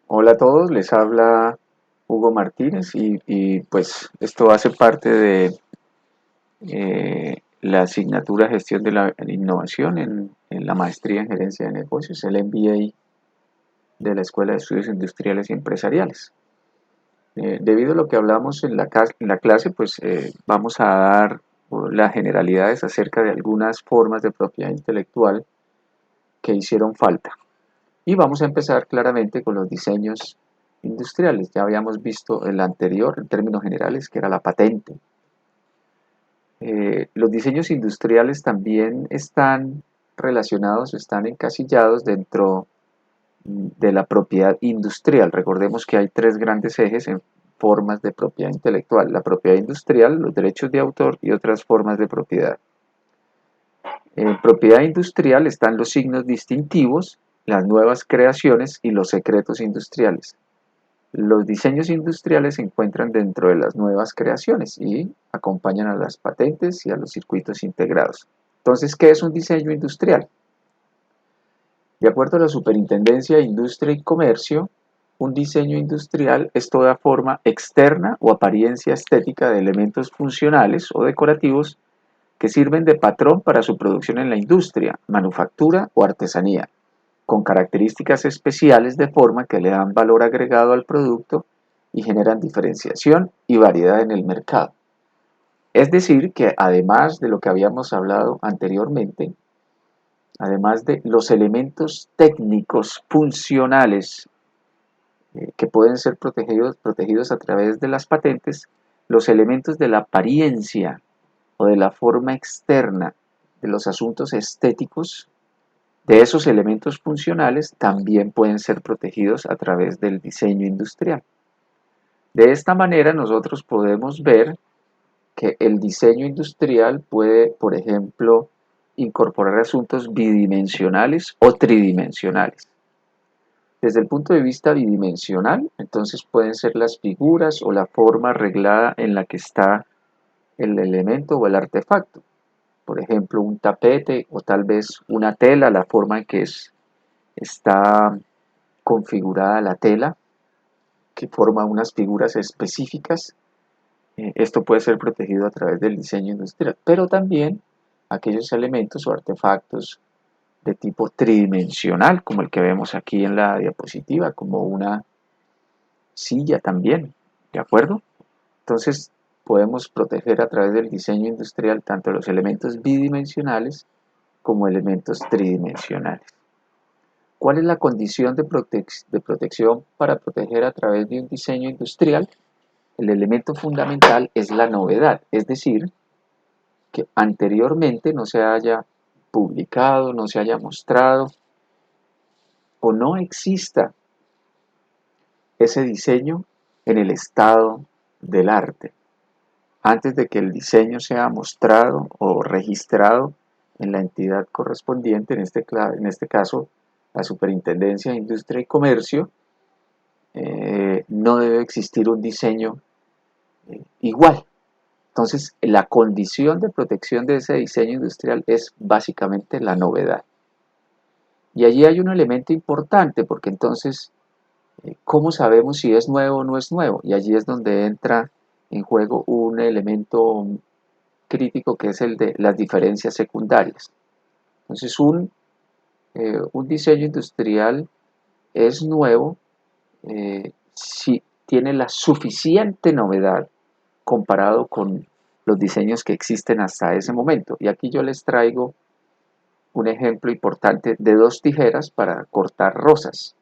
Hola a todos, les habla Hugo Martínez y pues esto hace parte de la asignatura Gestión de la Innovación en la maestría en Gerencia de Negocios, el MBA de la Escuela de Estudios Industriales y Empresariales. Debido a lo que hablamos en la clase, pues vamos a dar las generalidades acerca de algunas formas de propiedad intelectual que hicieron falta. Y vamos a empezar claramente con los diseños industriales. Ya habíamos visto el anterior, en términos generales, que era la patente. Los diseños industriales también están relacionados, están encasillados dentro de la propiedad industrial. Recordemos que hay tres grandes ejes en formas de propiedad intelectual: la propiedad industrial, los derechos de autor y otras formas de propiedad. En propiedad industrial están los signos distintivos, las nuevas creaciones y los secretos industriales. Los diseños industriales se encuentran dentro de las nuevas creaciones y acompañan a las patentes y a los circuitos integrados. Entonces, ¿qué es un diseño industrial? De acuerdo a la Superintendencia de Industria y Comercio, un diseño industrial es toda forma externa o apariencia estética de elementos funcionales o decorativos que sirven de patrón para su producción en la industria, manufactura o artesanía, con características especiales de forma que le dan valor agregado al producto y generan diferenciación y variedad en el mercado. Es decir, que además de lo que habíamos hablado anteriormente, además de los elementos técnicos funcionales que pueden ser protegidos a través de las patentes, los elementos de la apariencia o de la forma externa de los asuntos estéticos de esos elementos funcionales también pueden ser protegidos a través del diseño industrial. De esta manera nosotros podemos ver que el diseño industrial puede, por ejemplo, incorporar asuntos bidimensionales o tridimensionales. Desde el punto de vista bidimensional, entonces pueden ser las figuras o la forma arreglada en la que está el elemento o el artefacto. Por ejemplo, un tapete o tal vez una tela, la forma en que está configurada la tela, que forma unas figuras específicas. Esto puede ser protegido a través del diseño industrial, pero también aquellos elementos o artefactos de tipo tridimensional, como el que vemos aquí en la diapositiva, como una silla también, ¿de acuerdo? Entonces, podemos proteger a través del diseño industrial tanto los elementos bidimensionales como elementos tridimensionales. ¿Cuál es la condición de protección para proteger a través de un diseño industrial? El elemento fundamental es la novedad, es decir, que anteriormente no se haya publicado, no se haya mostrado o no exista ese diseño en el estado del arte, antes de que el diseño sea mostrado o registrado en la entidad correspondiente, en este caso la Superintendencia de Industria y Comercio. No debe existir un diseño igual. Entonces, la condición de protección de ese diseño industrial es básicamente la novedad. Y allí hay un elemento importante, porque entonces, ¿cómo sabemos si es nuevo o no es nuevo? Y allí es donde entra en juego un elemento crítico, que es el de las diferencias secundarias. Entonces, un diseño industrial es nuevo si tiene la suficiente novedad comparado con los diseños que existen hasta ese momento. Y aquí yo les traigo un ejemplo importante de dos tijeras para cortar rosas.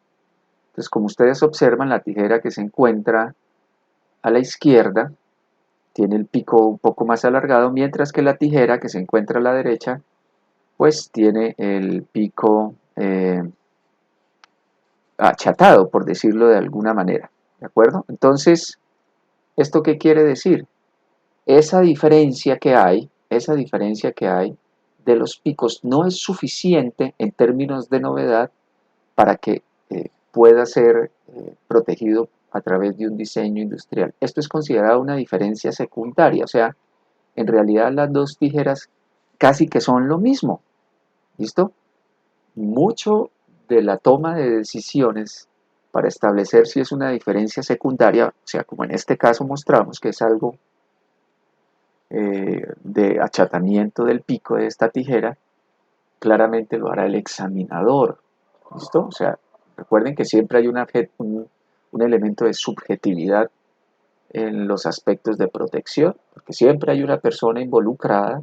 Entonces, como ustedes observan, la tijera que se encuentra a la izquierda tiene el pico un poco más alargado, mientras que la tijera que se encuentra a la derecha pues tiene el pico achatado, por decirlo de alguna manera. ¿De acuerdo? Entonces, ¿esto qué quiere decir? Esa diferencia que hay de los picos no es suficiente en términos de novedad para que pueda ser protegido a través de un diseño industrial. Esto es considerado una diferencia secundaria, o sea, en realidad las dos tijeras casi que son lo mismo. ¿Listo? Mucho de la toma de decisiones para establecer si es una diferencia secundaria, o sea, como en este caso mostramos que es algo de achatamiento del pico de esta tijera, claramente lo hará el examinador. ¿Listo? O sea, recuerden que siempre hay un elemento de subjetividad en los aspectos de protección, porque siempre hay una persona involucrada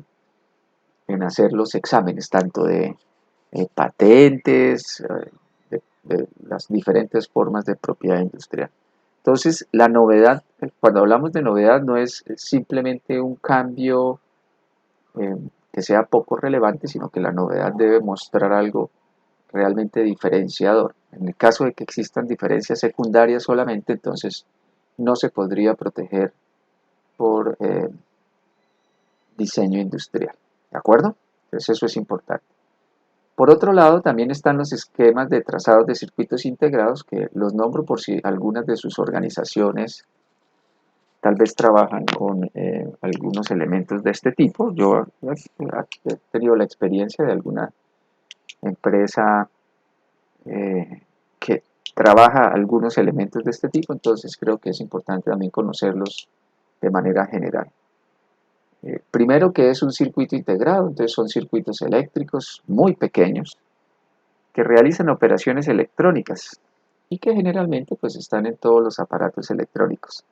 en hacer los exámenes, tanto de patentes, de las diferentes formas de propiedad industrial. Entonces, la novedad, cuando hablamos de novedad, no es simplemente un cambio eh, que sea poco relevante, sino que la novedad debe mostrar algo realmente diferenciador. En el caso de que existan diferencias secundarias solamente, entonces no se podría proteger por diseño industrial. ¿De acuerdo? Entonces eso es importante. Por otro lado, también están los esquemas de trazados de circuitos integrados, que los nombro por si algunas de sus organizaciones tal vez trabajan con algunos elementos de este tipo. Yo he tenido la experiencia de alguna empresa que trabaja algunos elementos de este tipo, entonces creo que es importante también conocerlos de manera general. Primero, que es un circuito integrado, entonces son circuitos eléctricos muy pequeños que realizan operaciones electrónicas y que generalmente pues están en todos los aparatos electrónicos.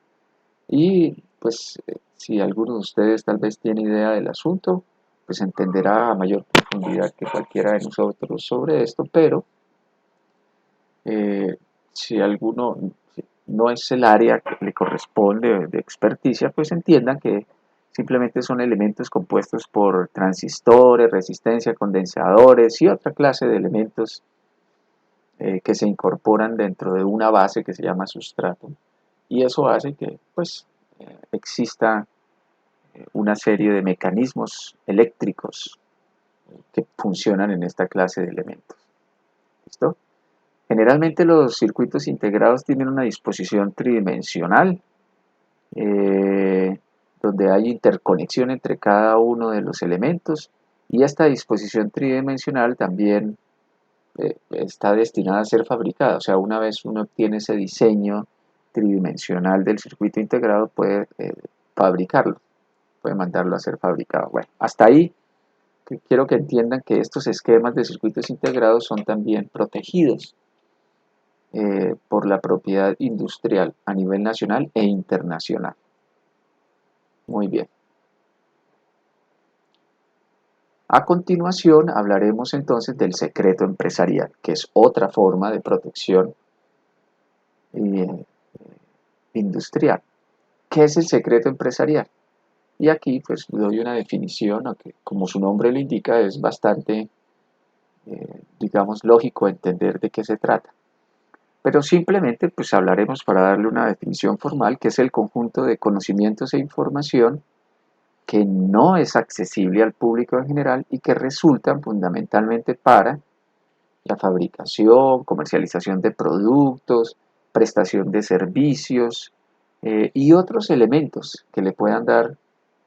Y pues si alguno de ustedes tal vez tiene idea del asunto, pues entenderá a mayor profundidad que cualquiera de nosotros sobre esto, pero si alguno no es el área que le corresponde de experticia, pues entiendan que simplemente son elementos compuestos por transistores, resistencia, condensadores y otra clase de elementos que se incorporan dentro de una base que se llama sustrato. Y eso hace que pues exista una serie de mecanismos eléctricos que funcionan en esta clase de elementos. ¿Listo? Generalmente los circuitos integrados tienen una disposición tridimensional, eh, donde hay interconexión entre cada uno de los elementos, y esta disposición tridimensional también está destinada a ser fabricada. O sea, una vez uno obtiene ese diseño tridimensional del circuito integrado, puede fabricarlo, puede mandarlo a ser fabricado. Bueno, hasta ahí quiero que entiendan que estos esquemas de circuitos integrados son también protegidos por la propiedad industrial a nivel nacional e internacional. Muy bien. A continuación hablaremos entonces del secreto empresarial, que es otra forma de protección eh, industrial. ¿Qué es el secreto empresarial? Y aquí pues doy una definición, aunque como su nombre lo indica es bastante, digamos, lógico entender de qué se trata. Pero simplemente pues hablaremos para darle una definición formal, que es el conjunto de conocimientos e información que no es accesible al público en general y que resultan fundamentalmente para la fabricación, comercialización de productos, prestación de servicios y otros elementos que le puedan dar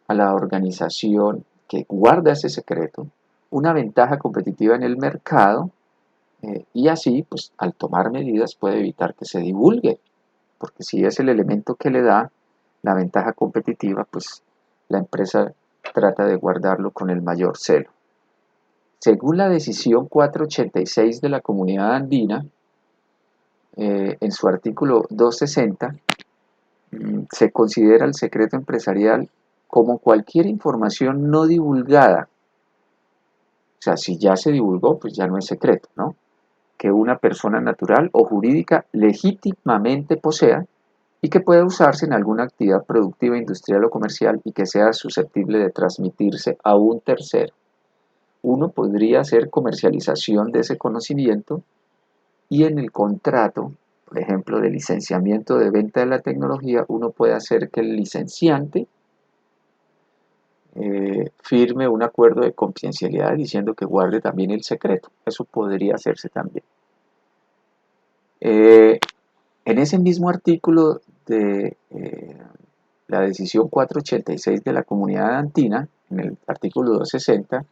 a la organización que guarda ese secreto una ventaja competitiva en el mercado y así, pues al tomar medidas puede evitar que se divulgue, porque si es el elemento que le da la ventaja competitiva, pues la empresa trata de guardarlo con el mayor celo. Según la decisión 486 de la Comunidad Andina, en su artículo 260, se considera el secreto empresarial como cualquier información no divulgada. O sea, si ya se divulgó, pues ya no es secreto, ¿no? Que una persona natural o jurídica legítimamente posea y que pueda usarse en alguna actividad productiva, industrial o comercial y que sea susceptible de transmitirse a un tercero. Uno podría hacer comercialización de ese conocimiento y en el contrato, por ejemplo, de licenciamiento de venta de la tecnología, uno puede hacer que el licenciante firme un acuerdo de confidencialidad diciendo que guarde también el secreto. Eso podría hacerse también. En ese mismo artículo de la decisión 486 de la Comunidad Andina, en el artículo 260,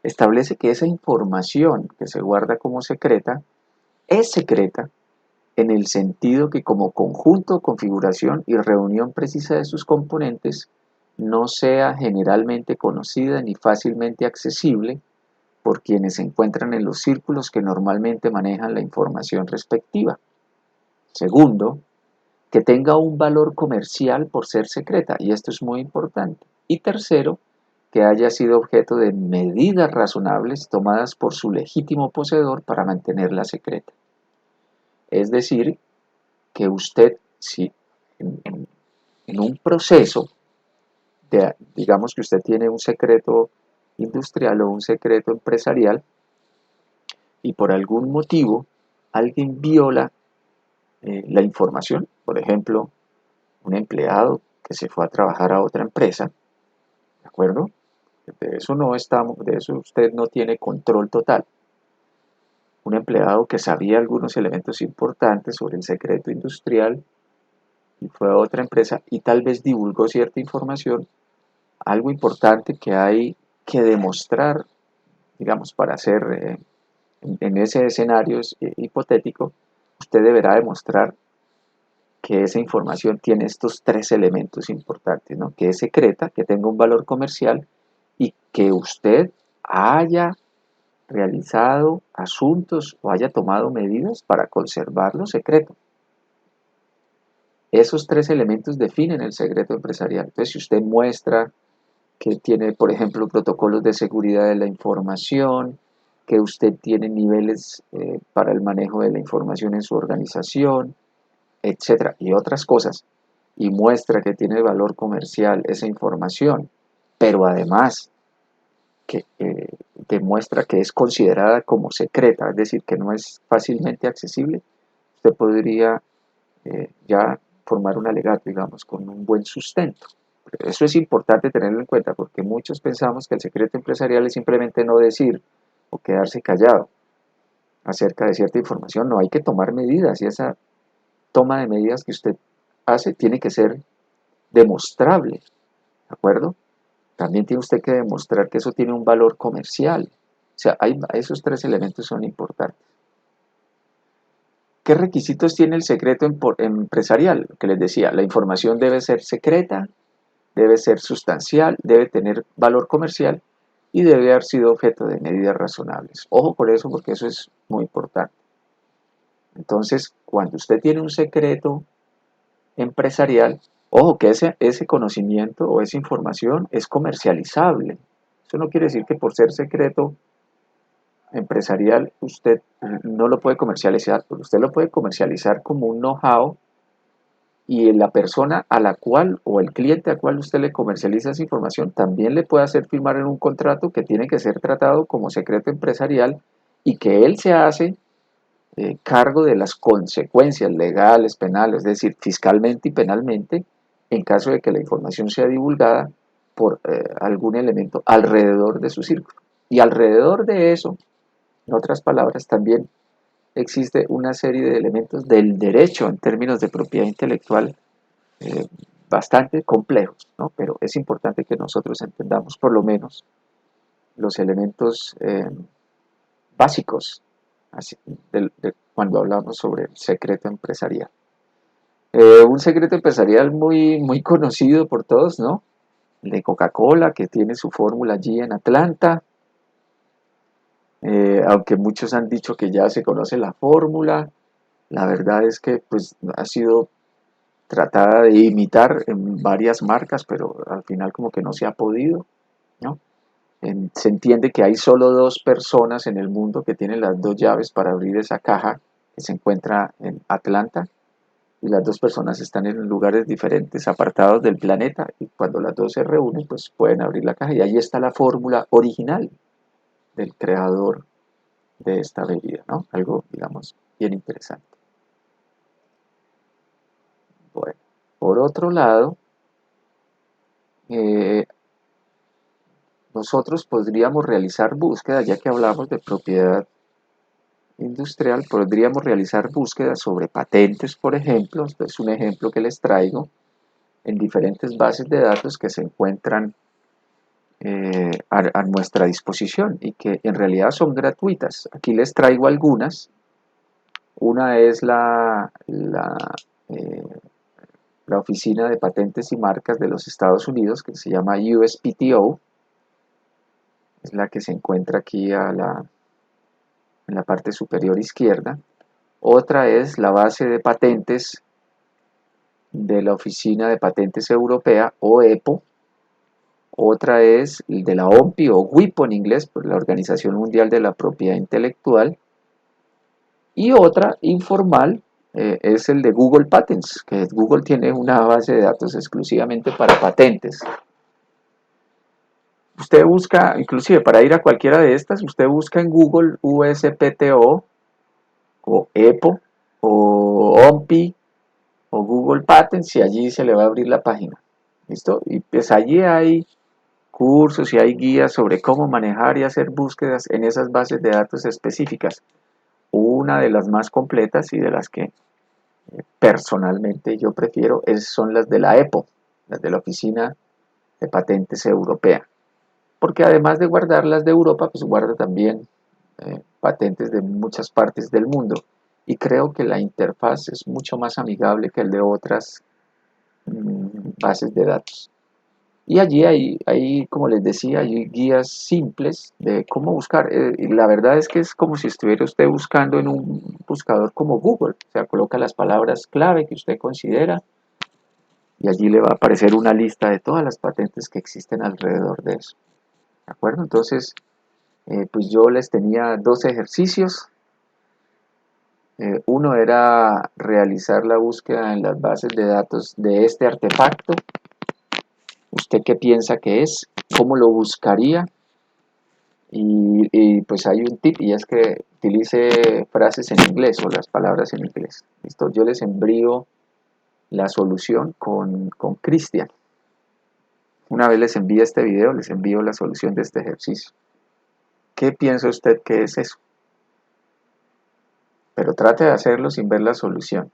establece que esa información que se guarda como secreta es secreta en el sentido que como conjunto, configuración y reunión precisa de sus componentes no sea generalmente conocida ni fácilmente accesible por quienes se encuentran en los círculos que normalmente manejan la información respectiva. Segundo, que tenga un valor comercial por ser secreta, y esto es muy importante. Y tercero, que haya sido objeto de medidas razonables tomadas por su legítimo poseedor para mantenerla secreta. Es decir, que usted, si en un proceso, digamos que usted tiene un secreto industrial o un secreto empresarial, y por algún motivo alguien viola la información, por ejemplo, un empleado que se fue a trabajar a otra empresa, ¿de acuerdo? De eso usted no tiene control total. Un empleado que sabía algunos elementos importantes sobre el secreto industrial y fue a otra empresa y tal vez divulgó cierta información, algo importante que hay que demostrar, digamos, para hacer en ese escenario hipotético, usted deberá demostrar que esa información tiene estos tres elementos importantes, ¿no? Que es secreta, que tenga un valor comercial y que usted haya realizado asuntos o haya tomado medidas para conservarlo secreto. Esos tres elementos definen el secreto empresarial. Entonces, si usted muestra que tiene, por ejemplo, protocolos de seguridad de la información, que usted tiene niveles para el manejo de la información en su organización, etcétera, y otras cosas, y muestra que tiene valor comercial esa información, pero además que demuestra que es considerada como secreta, es decir, que no es fácilmente accesible, usted podría ya formar un alegato, digamos, con un buen sustento. Eso es importante tenerlo en cuenta porque muchos pensamos que el secreto empresarial es simplemente no decir o quedarse callado acerca de cierta información. No, hay que tomar medidas y esa toma de medidas que usted hace tiene que ser demostrable, ¿de acuerdo? También tiene usted que demostrar que eso tiene un valor comercial. O sea, esos tres elementos son importantes. ¿Qué requisitos tiene el secreto empresarial? Que les decía, la información debe ser secreta, debe ser sustancial, debe tener valor comercial y debe haber sido objeto de medidas razonables. Ojo por eso, porque eso es muy importante. Entonces, cuando usted tiene un secreto empresarial, ojo que ese conocimiento o esa información es comercializable. Eso no quiere decir que por ser secreto empresarial usted no lo puede comercializar, porque usted lo puede comercializar como un know-how y la persona a la cual o el cliente al cual usted le comercializa esa información también le puede hacer firmar en un contrato que tiene que ser tratado como secreto empresarial y que él se hace cargo de las consecuencias legales, penales, es decir, fiscalmente y penalmente, en caso de que la información sea divulgada por algún elemento alrededor de su círculo. Y alrededor de eso, en otras palabras, también existe una serie de elementos del derecho en términos de propiedad intelectual eh, bastante complejos, ¿no? Pero es importante que nosotros entendamos por lo menos los elementos básicos así, cuando hablamos sobre el secreto empresarial. Un secreto empresarial muy conocido por todos, ¿no? El de Coca-Cola, que tiene su fórmula allí en Atlanta, aunque muchos han dicho que ya se conoce la fórmula, la verdad es que pues, ha sido tratada de imitar en varias marcas, pero al final como que no se ha podido, ¿no? Se entiende que hay solo dos personas en el mundo que tienen las dos llaves para abrir esa caja que se encuentra en Atlanta y las dos personas están en lugares diferentes, apartados del planeta y cuando las dos se reúnen pues pueden abrir la caja y ahí está la fórmula original del creador de esta bebida, ¿no? Algo, digamos, bien interesante. Bueno, por otro lado, eh, nosotros podríamos realizar búsquedas, ya que hablamos de propiedad industrial, podríamos realizar búsquedas sobre patentes, por ejemplo, esto es un ejemplo que les traigo, en diferentes bases de datos que se encuentran a nuestra disposición y que en realidad son gratuitas. Aquí les traigo algunas Una es eh, la Oficina de Patentes y Marcas de los Estados Unidos, que se llama USPTO, es la que se encuentra aquí en la parte superior izquierda. Otra es la base de patentes de la Oficina de Patentes Europea, o EPO. Otra es de la OMPI, o WIPO en inglés, por la Organización Mundial de la Propiedad Intelectual. Y otra informal es el de Google Patents, que Google tiene una base de datos exclusivamente para patentes. Usted busca, inclusive para ir a cualquiera de estas, usted busca en Google USPTO o EPO o OMPI o Google Patents y allí se le va a abrir la página. ¿Listo? Y pues allí hay cursos y hay guías sobre cómo manejar y hacer búsquedas en esas bases de datos específicas. Una de las más completas y de las que personalmente yo prefiero son las de la EPO, las de la Oficina de Patentes Europea, porque además de guardar las de Europa, pues guarda también patentes de muchas partes del mundo, y creo que la interfaz es mucho más amigable que el de otras bases de datos. Y allí como les decía, hay guías simples de cómo buscar. Y la verdad es que es como si estuviera usted buscando en un buscador como Google. O sea, coloca las palabras clave que usted considera y allí le va a aparecer una lista de todas las patentes que existen alrededor de eso. ¿De acuerdo? Entonces, pues yo les tenía dos ejercicios. Uno era realizar la búsqueda en las bases de datos de este artefacto. ¿Usted qué piensa que es? ¿Cómo lo buscaría? Y pues hay un tip, y es que utilice frases en inglés o las palabras en inglés. ¿Listo? Yo les envío la solución con Cristian. Una vez les envíe este video, les envío la solución de este ejercicio. ¿Qué piensa usted que es eso? Pero trate de hacerlo sin ver la solución.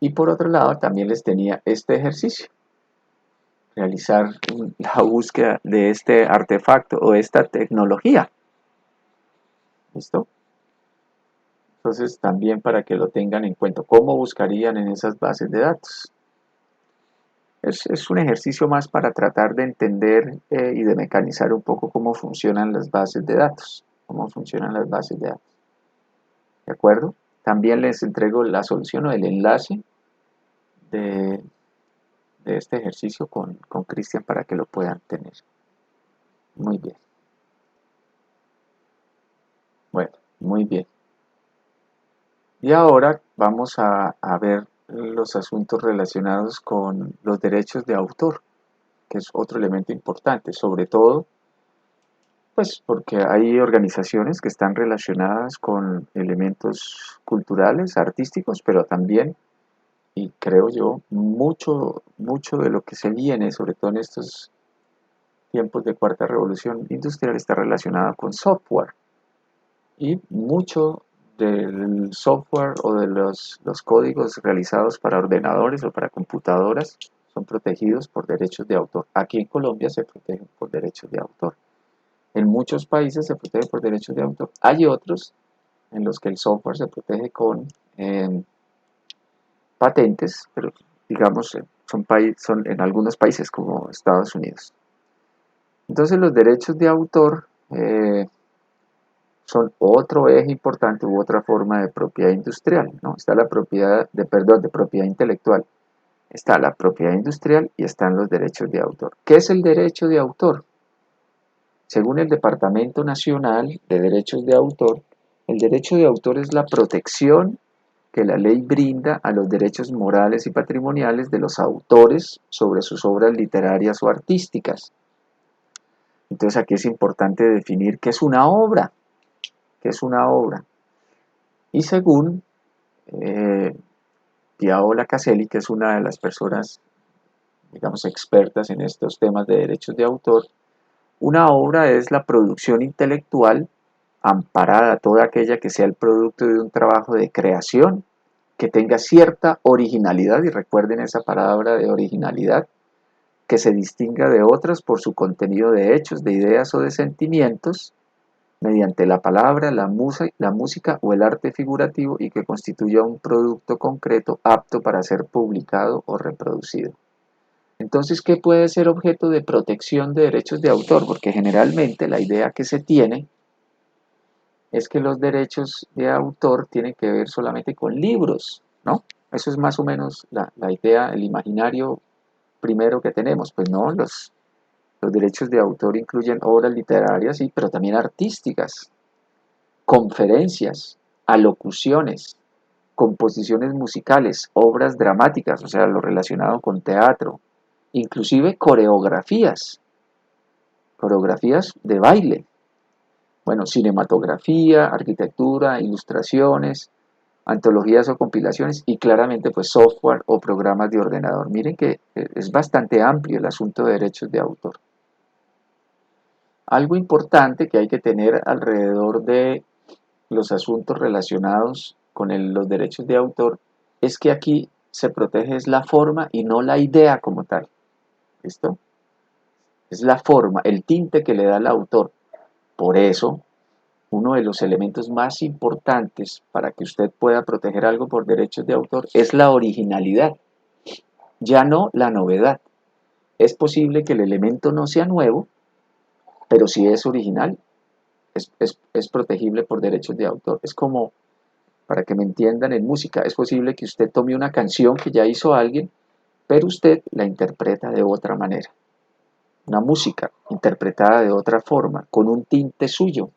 Y por otro lado, también les tenía este ejercicio. Realizar la búsqueda de este artefacto o esta tecnología. ¿Listo? Entonces, también para que lo tengan en cuenta, ¿cómo buscarían en esas bases de datos? Es un ejercicio más para tratar de entender y de mecanizar un poco cómo funcionan las bases de datos. Cómo funcionan las bases de datos. ¿De acuerdo? También les entrego la solución o el enlace de este ejercicio con Cristian para que lo puedan tener. Muy bien. Bueno, muy bien. Y ahora vamos a ver los asuntos relacionados con los derechos de autor, que es otro elemento importante, sobre todo, pues porque hay organizaciones que están relacionadas con elementos culturales, artísticos, pero también, y creo yo, mucho de lo que se viene, sobre todo en estos tiempos de cuarta revolución industrial, está relacionado con software. Y mucho del software o de los códigos realizados para ordenadores o para computadoras son protegidos por derechos de autor. Aquí en Colombia se protegen por derechos de autor. En muchos países se protege por derechos de autor. Hay otros en los que el software se protege con patentes, pero digamos son en algunos países como Estados Unidos. Entonces los derechos de autor son otro eje importante u otra forma de propiedad industrial, ¿no? Está la propiedad de propiedad intelectual. Está la propiedad industrial y están los derechos de autor. ¿Qué es el derecho de autor? Según el Departamento Nacional de Derechos de Autor, el derecho de autor es la protección que la ley brinda a los derechos morales y patrimoniales de los autores sobre sus obras literarias o artísticas. Entonces aquí es importante definir qué es una obra. ¿Qué es una obra? Y según Piaola Caselli, que es una de las personas, digamos, expertas en estos temas de derechos de autor, una obra es la producción intelectual amparada, toda aquella que sea el producto de un trabajo de creación, que tenga cierta originalidad, y recuerden esa palabra de originalidad, que se distinga de otras por su contenido de hechos, de ideas o de sentimientos, mediante la palabra, la música o el arte figurativo y que constituya un producto concreto apto para ser publicado o reproducido. Entonces, ¿qué puede ser objeto de protección de derechos de autor? Porque generalmente la idea que se tiene es que los derechos de autor tienen que ver solamente con libros, ¿no? Eso es más o menos la idea, el imaginario primero que tenemos. Pues no, los derechos de autor incluyen obras literarias, sí, pero también artísticas, conferencias, alocuciones, composiciones musicales, obras dramáticas, o sea, lo relacionado con teatro, inclusive coreografías de baile, bueno, cinematografía, arquitectura, ilustraciones, antologías o compilaciones y claramente pues software o programas de ordenador. Miren que es bastante amplio el asunto de derechos de autor. Algo importante que hay que tener alrededor de los asuntos relacionados con los derechos de autor es que aquí se protege es la forma y no la idea como tal. ¿Listo? Es la forma, el tinte que le da el autor. Por eso, uno de los elementos más importantes para que usted pueda proteger algo por derechos de autor es la originalidad, ya no la novedad. Es posible que el elemento no sea nuevo, pero si es original, es protegible por derechos de autor. Es como, para que me entiendan en música, es posible que usted tome una canción que ya hizo alguien, pero usted la interpreta de otra manera. Una música interpretada de otra forma, con un tinte suyo.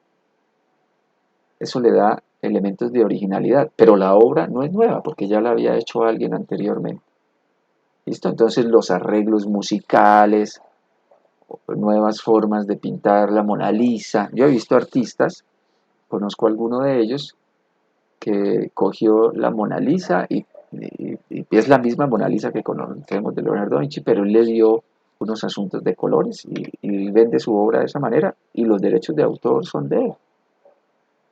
Eso le da elementos de originalidad, pero la obra no es nueva porque ya la había hecho alguien anteriormente. ¿Listo? Entonces los arreglos musicales, nuevas formas de pintar la Mona Lisa. Yo he visto artistas, conozco a alguno de ellos, que cogió la Mona Lisa y es la misma Mona Lisa que conocemos de Leonardo da Vinci, pero él le dio unos asuntos de colores y vende su obra de esa manera y los derechos de autor son de él.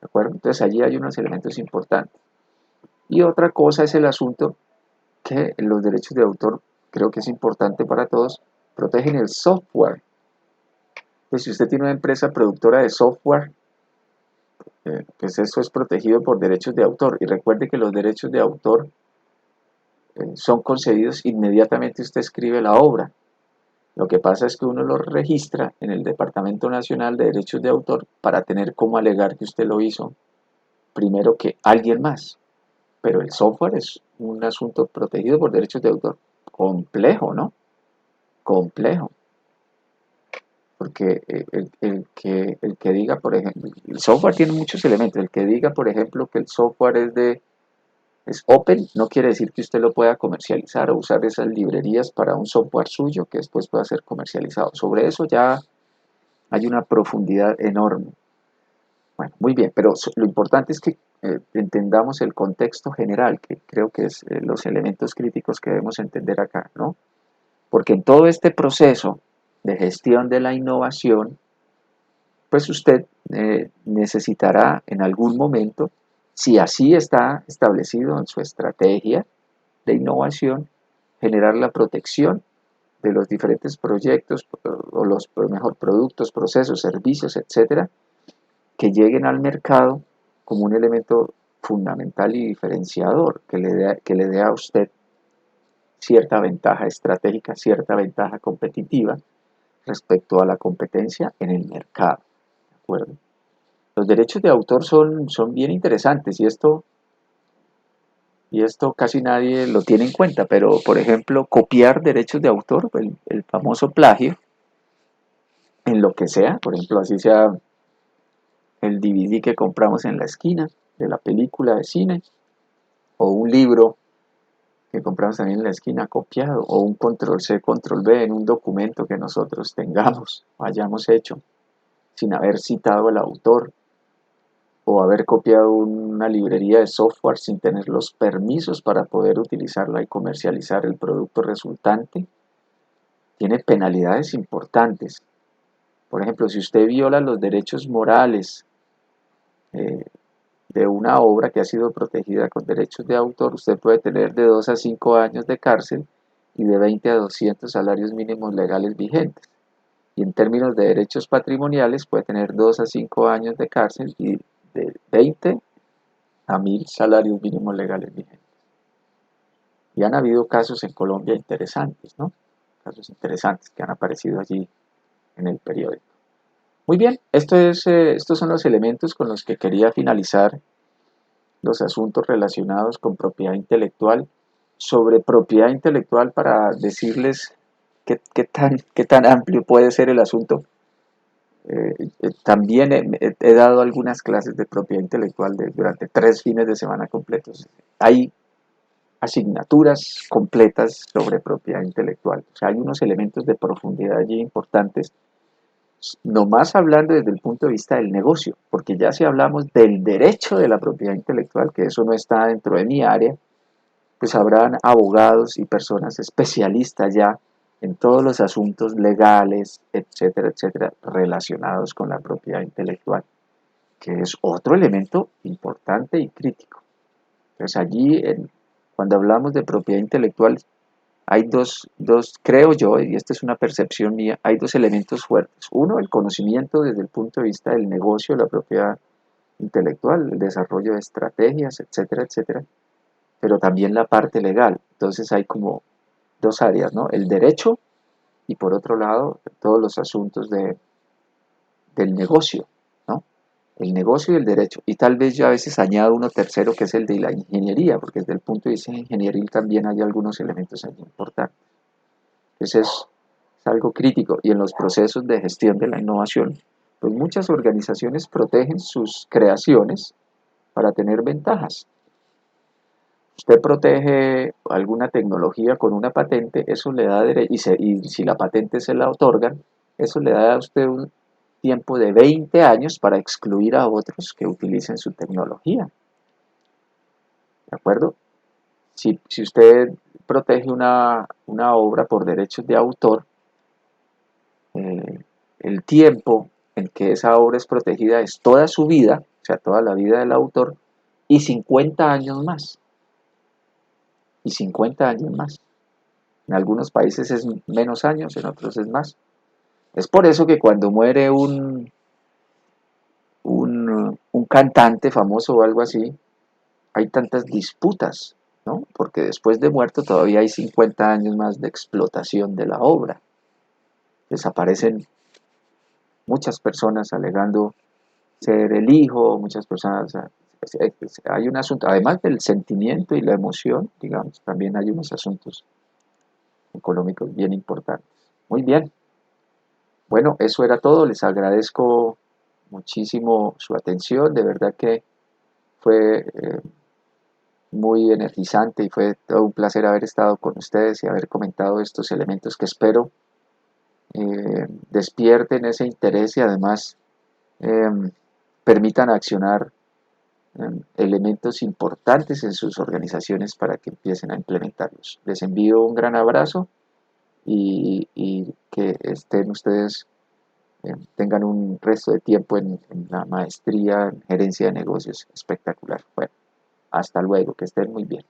¿De acuerdo? Entonces allí hay unos elementos importantes. Y otra cosa es el asunto que los derechos de autor, creo que es importante para todos, protegen el software. Pues si usted tiene una empresa productora de software, pues eso es protegido por derechos de autor. Y recuerde que los derechos de autor son concedidos inmediatamente usted escribe la obra. Lo que pasa es que uno lo registra en el Departamento Nacional de Derechos de Autor para tener cómo alegar que usted lo hizo primero que alguien más. Pero el software es un asunto protegido por derechos de autor. Complejo, ¿no? Complejo. Porque el que diga, por ejemplo, el software tiene muchos elementos. El que diga, por ejemplo, que el software es open, no quiere decir que usted lo pueda comercializar o usar esas librerías para un software suyo que después pueda ser comercializado. Sobre eso ya hay una profundidad enorme. Bueno, muy bien, pero lo importante es que entendamos el contexto general, que creo que es los elementos críticos que debemos entender acá, ¿no? Porque en todo este proceso de gestión de la innovación, pues usted necesitará en algún momento, si así está establecido en su estrategia de innovación, generar la protección de los diferentes proyectos o los mejor productos, procesos, servicios, etcétera, que lleguen al mercado como un elemento fundamental y diferenciador que le dé a usted cierta ventaja estratégica, cierta ventaja competitiva respecto a la competencia en el mercado. ¿De acuerdo? Los derechos de autor son bien interesantes y esto casi nadie lo tiene en cuenta, pero por ejemplo, copiar derechos de autor, el famoso plagio, en lo que sea, por ejemplo, así sea el DVD que compramos en la esquina de la película de cine, o un libro que compramos también en la esquina copiado, o un control C, control V en un documento que nosotros tengamos o hayamos hecho sin haber citado al autor, o haber copiado una librería de software sin tener los permisos para poder utilizarla y comercializar el producto resultante, tiene penalidades importantes. Por ejemplo, si usted viola los derechos morales eh, de una obra que ha sido protegida con derechos de autor, usted puede tener de 2 a 5 años de cárcel y de 20 a 200 salarios mínimos legales vigentes. y en términos de derechos patrimoniales puede tener 2 a 5 años de cárcel y de 20 a 1000 salarios mínimos legales vigentes. Y han habido casos en Colombia interesantes, ¿no? Casos interesantes que han aparecido allí en el periódico. Muy bien, estos son los elementos con los que quería finalizar los asuntos relacionados con propiedad intelectual. Sobre propiedad intelectual, para decirles qué tan amplio puede ser el asunto. También he dado algunas clases de propiedad intelectual durante 3 fines de semana completos. Hay asignaturas completas sobre propiedad intelectual. O sea, hay unos elementos de profundidad allí importantes, nomás hablando desde el punto de vista del negocio, porque ya si hablamos del derecho de la propiedad intelectual, que eso no está dentro de mi área, pues habrán abogados y personas especialistas ya en todos los asuntos legales, etcétera, relacionados con la propiedad intelectual, que es otro elemento importante y crítico. Entonces allí, cuando hablamos de propiedad intelectual, hay creo yo, y esta es una percepción mía, hay dos elementos fuertes. Uno, el conocimiento desde el punto de vista del negocio de la propiedad intelectual, el desarrollo de estrategias, etcétera, pero también la parte legal. Entonces hay como dos áreas, ¿no? El derecho y por otro lado todos los asuntos del negocio, ¿no? El negocio y el derecho. Y tal vez yo a veces añado uno tercero que es el de la ingeniería, porque desde el punto de vista ingenieril también hay algunos elementos allí importantes. Entonces es algo crítico y en los procesos de gestión de la innovación, pues muchas organizaciones protegen sus creaciones para tener ventajas. Usted protege alguna tecnología con una patente, eso le da derecho, y si la patente se la otorgan, eso le da a usted un tiempo de 20 años para excluir a otros que utilicen su tecnología. ¿De acuerdo? Si usted protege una obra por derechos de autor, eh, el tiempo en que esa obra es protegida es toda su vida, o sea, toda la vida del autor, y 50 años más. Y 50 años más. En algunos países es menos años, en otros es más. Es por eso que cuando muere un cantante famoso o algo así, hay tantas disputas, ¿no? Porque después de muerto todavía hay 50 años más de explotación de la obra. Desaparecen muchas personas alegando ser el hijo, muchas personas, hay un asunto, además del sentimiento y la emoción, digamos, también hay unos asuntos económicos bien importantes. Muy bien, bueno, eso era todo, les agradezco muchísimo su atención, de verdad que fue muy energizante y fue todo un placer haber estado con ustedes y haber comentado estos elementos que espero despierten ese interés y además eh, permitan accionar elementos importantes en sus organizaciones para que empiecen a implementarlos. Les envío un gran abrazo y que estén ustedes, tengan un resto de tiempo en la maestría en gerencia de negocios espectacular. Bueno, hasta luego, que estén muy bien.